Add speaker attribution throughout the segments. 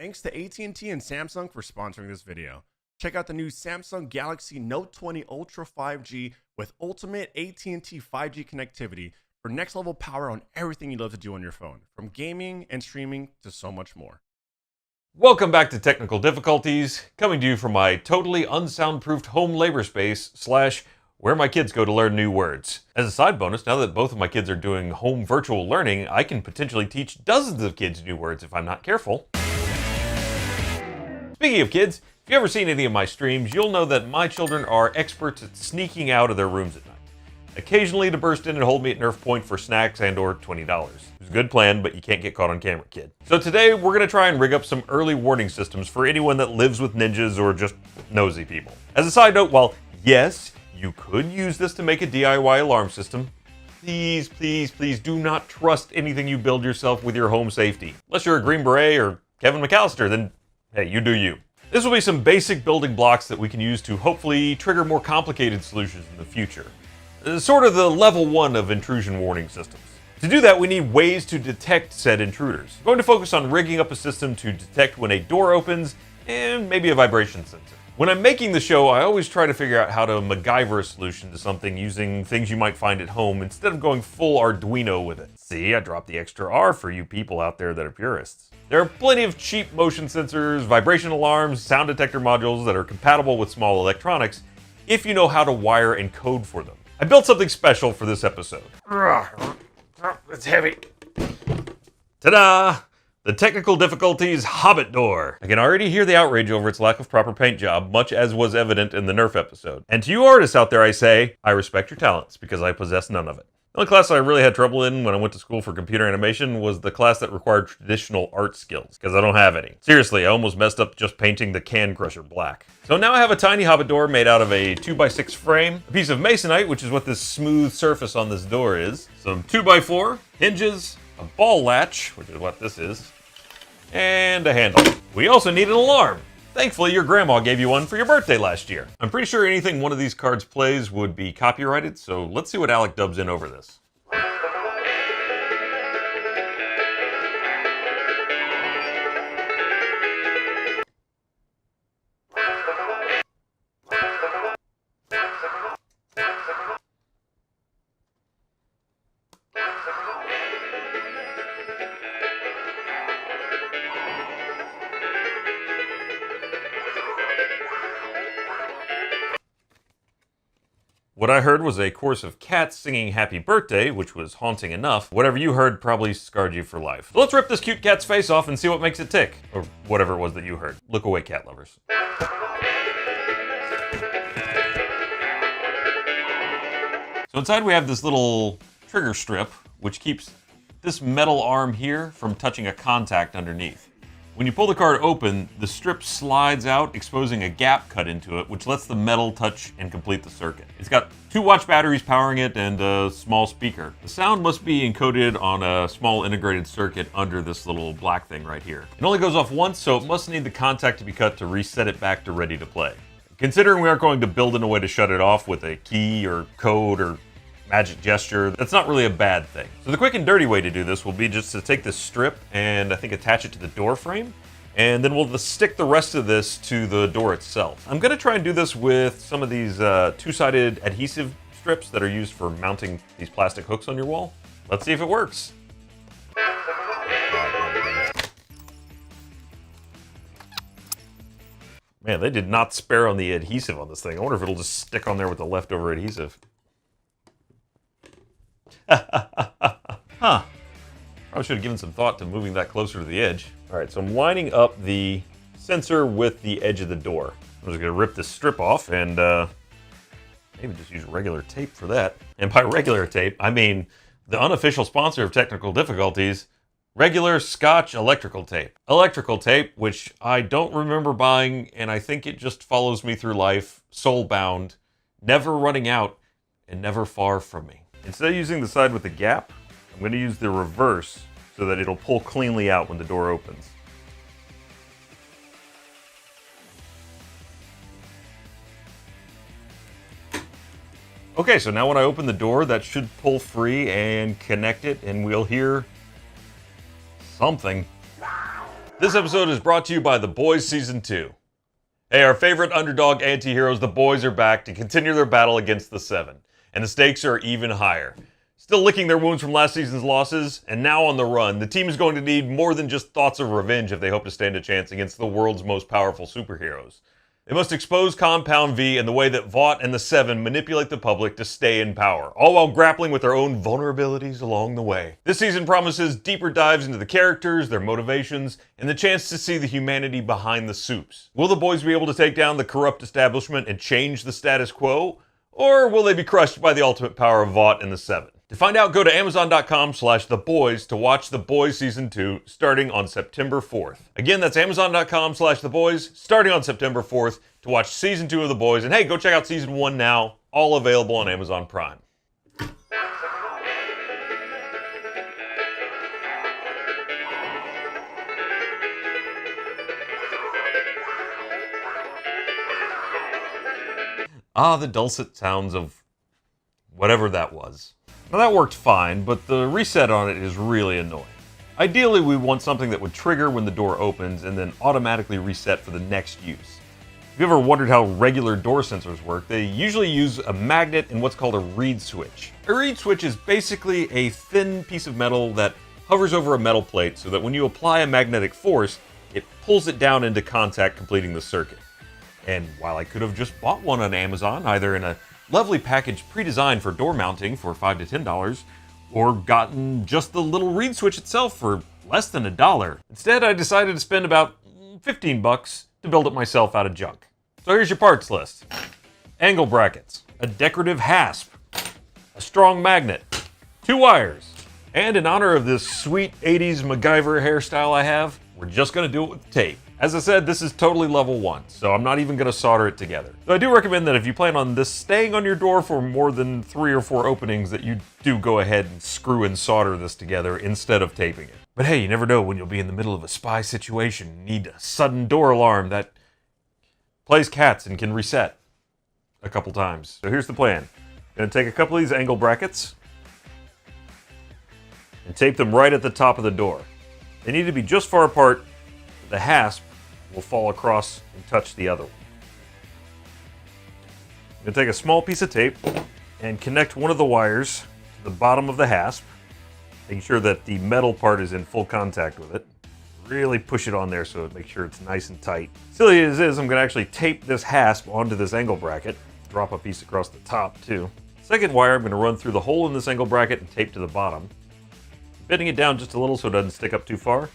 Speaker 1: Thanks to AT&T and Samsung for sponsoring this video. Check out the new Samsung Galaxy Note 20 Ultra 5G with ultimate AT&T 5G connectivity for next level power on everything you love to do on your phone, from gaming and streaming to so much more.
Speaker 2: Welcome back to Technical Difficulties, coming to you from my totally unsoundproofed home labor space / where my kids go to learn new words. As a side bonus, now that both of my kids are doing home virtual learning, I can potentially teach dozens of kids new words if I'm not careful. Speaking of kids, if you've ever seen any of my streams, you'll know that my children are experts at sneaking out of their rooms at night. Occasionally to burst in and hold me at Nerf Point for snacks and or $20. It's a good plan, but you can't get caught on camera, kid. So today, we're gonna try and rig up some early warning systems for anyone that lives with ninjas or just nosy people. As a side note, while yes, you could use this to make a DIY alarm system, please, please, please do not trust anything you build yourself with your home safety. Unless you're a Green Beret or Kevin McAllister, then hey, you do you. This will be some basic building blocks that we can use to hopefully trigger more complicated solutions in the future. Sort of the level 1 of intrusion warning systems. To do that, we need ways to detect said intruders. I'm going to focus on rigging up a system to detect when a door opens and maybe a vibration sensor. When I'm making the show, I always try to figure out how to MacGyver a solution to something using things you might find at home instead of going full Arduino with it. See, I dropped the extra R for you people out there that are purists. There are plenty of cheap motion sensors, vibration alarms, sound detector modules that are compatible with small electronics if you know how to wire and code for them. I built something special for this episode. It's heavy. Ta-da! The Technical Difficulties Hobbit Door. I can already hear the outrage over its lack of proper paint job, much as was evident in the Nerf episode. And to you artists out there, I say, I respect your talents, because I possess none of it. The only class I really had trouble in when I went to school for computer animation was the class that required traditional art skills, because I don't have any. Seriously, I almost messed up just painting the Can Crusher black. So now I have a tiny Hobbit door made out of a 2x6 frame, a piece of masonite, which is what this smooth surface on this door is, some 2x4 hinges, a ball latch, which is what this is, and a handle. We also need an alarm. Thankfully, your grandma gave you one for your birthday last year. I'm pretty sure anything one of these cards plays would be copyrighted, so let's see what Alec dubs in over this. What I heard was a chorus of cats singing Happy Birthday, which was haunting enough. Whatever you heard probably scarred you for life. So let's rip this cute cat's face off and see what makes it tick. Or whatever it was that you heard. Look away, cat lovers. So inside we have this little trigger strip, which keeps this metal arm here from touching a contact underneath. When you pull the card open, the strip slides out, exposing a gap cut into it, which lets the metal touch and complete the circuit. It's got 2 watch batteries powering it and a small speaker. The sound must be encoded on a small integrated circuit under this little black thing right here. It only goes off once, so it must need the contact to be cut to reset it back to ready to play. Considering we aren't going to build in a way to shut it off with a key or code or magic gesture, that's not really a bad thing. So the quick and dirty way to do this will be just to take this strip and I think attach it to the door frame, and then we'll just stick the rest of this to the door itself. I'm gonna try and do this with some of these 2-sided adhesive strips that are used for mounting these plastic hooks on your wall. Let's see if it works. Man, they did not spare on the adhesive on this thing. I wonder if it'll just stick on there with the leftover adhesive. Huh. Probably should have given some thought to moving that closer to the edge. All right, so I'm lining up the sensor with the edge of the door. I'm just gonna rip this strip off and maybe just use regular tape for that. And by regular tape, I mean the unofficial sponsor of Technical Difficulties, regular Scotch electrical tape. Electrical tape, which I don't remember buying, and I think it just follows me through life, soul-bound, never running out, and never far from me. Instead of using the side with the gap, I'm going to use the reverse so that it'll pull cleanly out when the door opens. Okay, so now when I open the door, that should pull free and connect it, and we'll hear something. This episode is brought to you by The Boys Season 2. Hey, our favorite underdog anti-heroes, the boys, are back to continue their battle against the Seven. And the stakes are even higher. Still licking their wounds from last season's losses, and now on the run, the team is going to need more than just thoughts of revenge if they hope to stand a chance against the world's most powerful superheroes. They must expose Compound V and the way that Vought and the Seven manipulate the public to stay in power, all while grappling with their own vulnerabilities along the way. This season promises deeper dives into the characters, their motivations, and the chance to see the humanity behind the supes. Will the boys be able to take down the corrupt establishment and change the status quo? Or will they be crushed by the ultimate power of Vought and the Seven? To find out, go to Amazon.com/TheBoys to watch The Boys Season 2 starting on September 4th. Again, that's Amazon.com/TheBoys starting on September 4th to watch Season 2 of The Boys. And hey, go check out Season 1 now, all available on Amazon Prime. Ah, the dulcet sounds of whatever that was. Now that worked fine, but the reset on it is really annoying. Ideally, we want something that would trigger when the door opens and then automatically reset for the next use. If you ever wondered how regular door sensors work, they usually use a magnet and what's called a reed switch. A reed switch is basically a thin piece of metal that hovers over a metal plate so that when you apply a magnetic force, it pulls it down into contact, completing the circuit. And while I could have just bought one on Amazon, either in a lovely package pre-designed for door mounting for $5 to $10, or gotten just the little reed switch itself for less than $1. Instead, I decided to spend about $15 to build it myself out of junk. So here's your parts list. Angle brackets, a decorative hasp, a strong magnet, 2 wires, and in honor of this sweet 80s MacGyver hairstyle I have, we're just gonna do it with tape. As I said, this is totally level 1, so I'm not even going to solder it together. So I do recommend that if you plan on this staying on your door for more than 3 or 4 openings, that you do go ahead and screw and solder this together instead of taping it. But hey, you never know when you'll be in the middle of a spy situation, need a sudden door alarm that plays cats and can reset a couple times. So here's the plan. I'm going to take a couple of these angle brackets and tape them right at the top of the door. They need to be just far apart. The hasp will fall across and touch the other one. I'm going to take a small piece of tape and connect one of the wires to the bottom of the hasp, making sure that the metal part is in full contact with it. Really push it on there so it makes sure it's nice and tight. Silly as it is, I'm going to actually tape this hasp onto this angle bracket, drop a piece across the top too. Second wire, I'm going to run through the hole in this angle bracket and tape to the bottom, bending it down just a little so it doesn't stick up too far.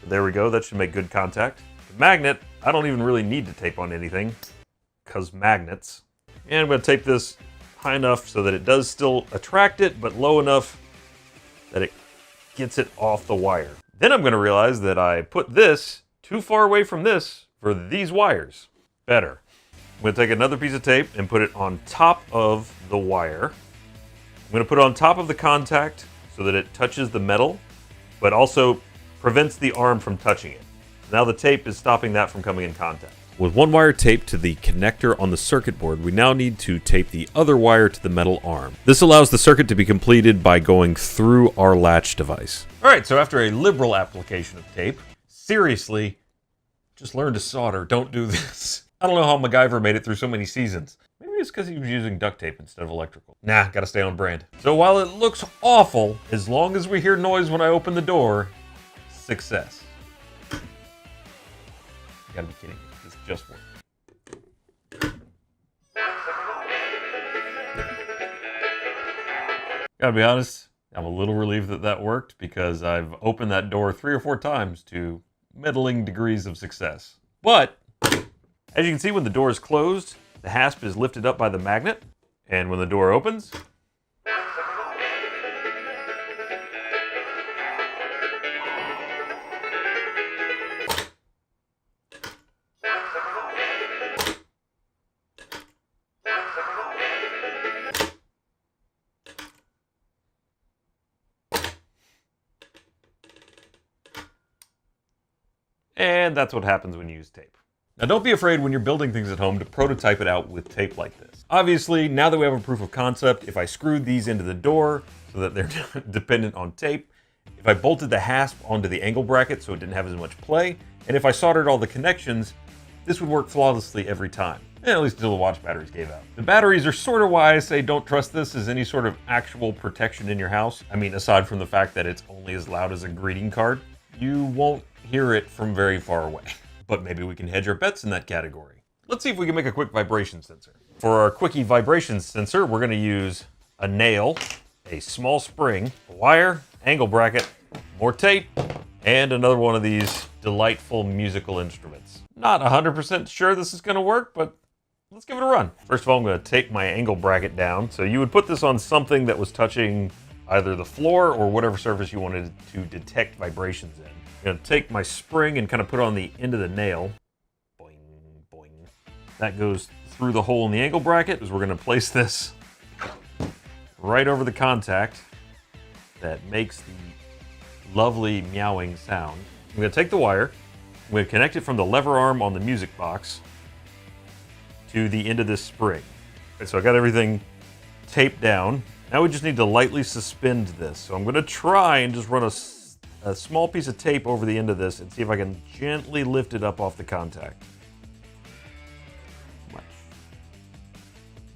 Speaker 2: But there we go, that should make good contact. The magnet, I don't even really need to tape on anything, because magnets. And I'm going to tape this high enough so that it does still attract it, but low enough that it gets it off the wire. Then I'm going to realize that I put this too far away from this for these wires. Better. I'm going to take another piece of tape and put it on top of the wire. I'm going to put it on top of the contact so that it touches the metal, but also prevents the arm from touching it. Now the tape is stopping that from coming in contact. With one wire taped to the connector on the circuit board, we now need to tape the other wire to the metal arm. This allows the circuit to be completed by going through our latch device. Alright, so after a liberal application of tape, seriously, just learn to solder, don't do this. I don't know how MacGyver made it through so many seasons. Maybe it's because he was using duct tape instead of electrical. Nah, gotta stay on brand. So while it looks awful, as long as we hear noise when I open the door, success. You gotta be kidding me. This just worked. Gotta be honest, I'm a little relieved that that worked because I've opened that door 3 or 4 times to middling degrees of success. But, as you can see, when the door is closed, the hasp is lifted up by the magnet, and when the door opens, and that's what happens when you use tape. Now don't be afraid when you're building things at home to prototype it out with tape like this. Obviously, now that we have a proof of concept, if I screwed these into the door so that they're dependent on tape, if I bolted the hasp onto the angle bracket so it didn't have as much play, and if I soldered all the connections, this would work flawlessly every time. At least until the watch batteries gave out. The batteries are sort of why I say don't trust this as any sort of actual protection in your house. I mean, aside from the fact that it's only as loud as a greeting card, you won't hear it from very far away. But maybe we can hedge our bets in that category. Let's see if we can make a quick vibration sensor. For our quickie vibration sensor, we're going to use a nail, a small spring, a wire, angle bracket, more tape, and another one of these delightful musical instruments. Not 100% sure this is going to work, but let's give it a run. First of all, I'm going to tape my angle bracket down. So you would put this on something that was touching either the floor or whatever surface you wanted to detect vibrations in. I'm going to take my spring and kind of put it on the end of the nail. Boing, boing. That goes through the hole in the angle bracket, as we're going to place this right over the contact that makes the lovely meowing sound. I'm going to take the wire, I'm going to connect it from the lever arm on the music box to the end of this spring. Okay, so I got everything taped down. Now we just need to lightly suspend this. So I'm going to try and just run a small piece of tape over the end of this and see if I can gently lift it up off the contact.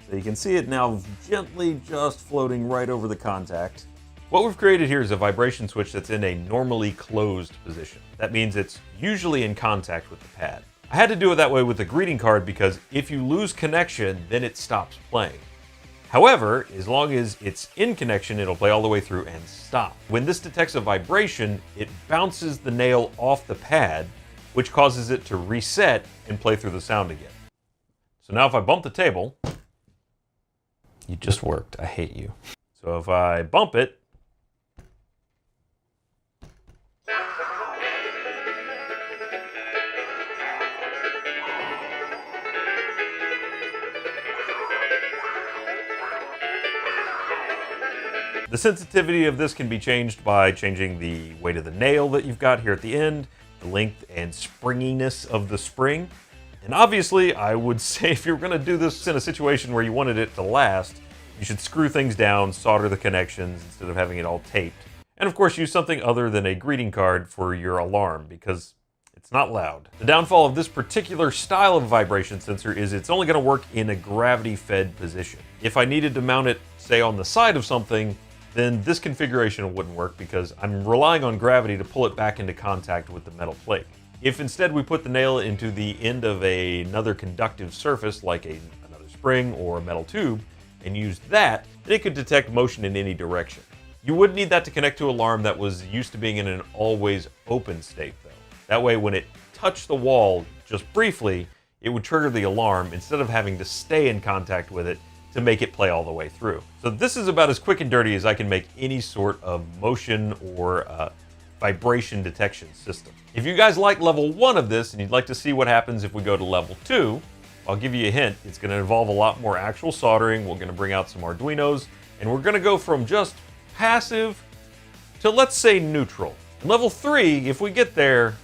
Speaker 2: So you can see it now gently just floating right over the contact. What we've created here is a vibration switch that's in a normally closed position. That means it's usually in contact with the pad. I had to do it that way with the greeting card because if you lose connection, then it stops playing. However, as long as it's in connection, it'll play all the way through and stop. When this detects a vibration, it bounces the nail off the pad, which causes it to reset and play through the sound again. So now if I bump the table, you just worked. I hate you. So if I bump it, the sensitivity of this can be changed by changing the weight of the nail that you've got here at the end, the length and springiness of the spring. And obviously, I would say if you're going to do this in a situation where you wanted it to last, you should screw things down, solder the connections instead of having it all taped. And of course, use something other than a greeting card for your alarm because it's not loud. The downfall of this particular style of vibration sensor is it's only going to work in a gravity-fed position. If I needed to mount it, say, on the side of something, then this configuration wouldn't work because I'm relying on gravity to pull it back into contact with the metal plate. If instead we put the nail into the end of another conductive surface like another spring or a metal tube and used that, then it could detect motion in any direction. You would need that to connect to an alarm that was used to being in an always open state though. That way when it touched the wall just briefly, it would trigger the alarm instead of having to stay in contact with it to make it play all the way through. So this is about as quick and dirty as I can make any sort of motion or vibration detection system. If you guys like level 1 of this and you'd like to see what happens if we go to level 2, I'll give you a hint. It's going to involve a lot more actual soldering. We're going to bring out some Arduinos, and we're going to go from just passive to, let's say, neutral. And level 3, if we get there,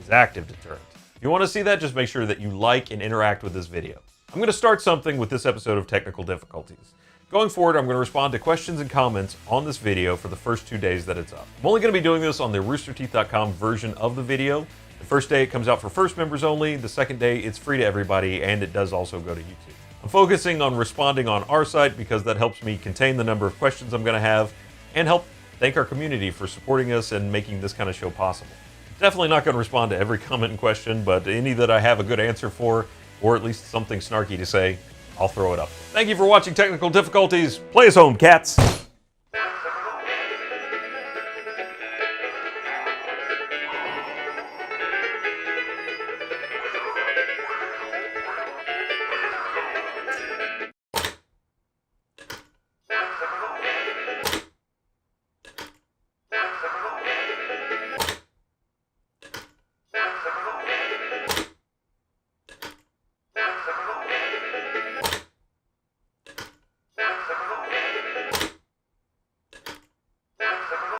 Speaker 2: is active deterrent. If you want to see that, just make sure that you like and interact with this video. I'm going to start something with this episode of Technical Difficulties. Going forward, I'm going to respond to questions and comments on this video for the first 2 days that it's up. I'm only going to be doing this on the roosterteeth.com version of the video. The first day it comes out for first members only, the second day it's free to everybody, and it does also go to YouTube. I'm focusing on responding on our site because that helps me contain the number of questions I'm going to have and help thank our community for supporting us and making this kind of show possible. Definitely not going to respond to every comment and question, but any that I have a good answer for, or at least something snarky to say, I'll throw it up. Thank you for watching Technical Difficulties. Play us home, cats!